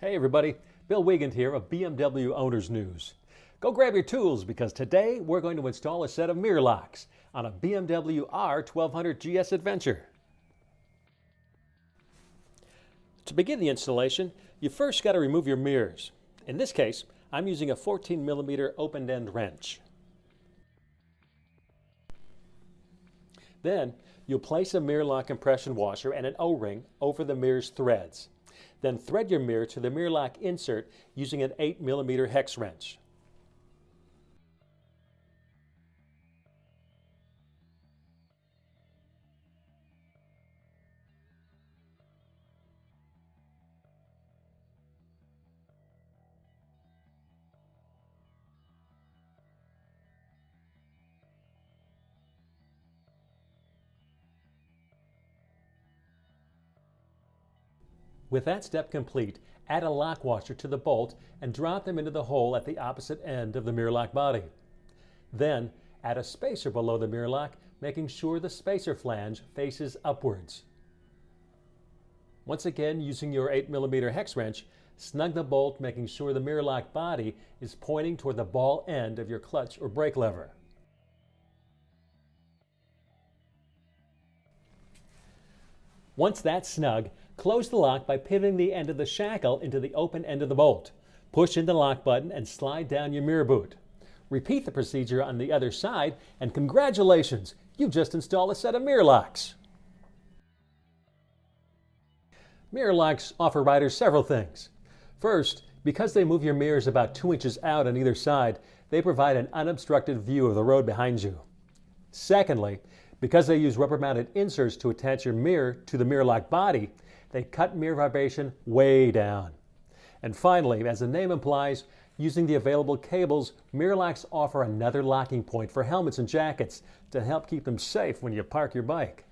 Hey everybody, Bill Wiegand here of BMW Owners News. Go grab your tools because today we're going to install a set of MirrorLoks on a BMW R 1200 GS Adventure. To begin the installation, you first got to remove your mirrors. In this case, I'm using a 14mm open-end wrench. Then, you'll place a MirrorLok compression washer and an O-ring over the mirror's threads. Then thread your mirror to the MirrorLok insert using an 8mm hex wrench. With that step complete, add a lock washer to the bolt and drop them into the hole at the opposite end of the MirrorLok body. Then, add a spacer below the MirrorLok, making sure the spacer flange faces upwards. Once again, using your 8mm hex wrench, snug the bolt, making sure the MirrorLok body is pointing toward the ball end of your clutch or brake lever. Once that's snug, close the lock by pivoting the end of the shackle into the open end of the bolt. Push in the lock button and slide down your mirror boot. Repeat the procedure on the other side, and congratulations, you've just installed a set of MirrorLoks. MirrorLoks offer riders several things. First, because they move your mirrors about 2 inches out on either side, they provide an unobstructed view of the road behind you. Secondly, because they use rubber-mounted inserts to attach your mirror to the MirrorLok body, they cut mirror vibration way down. And finally, as the name implies, using the available cables, MirrorLoks offer another locking point for helmets and jackets to help keep them safe when you park your bike.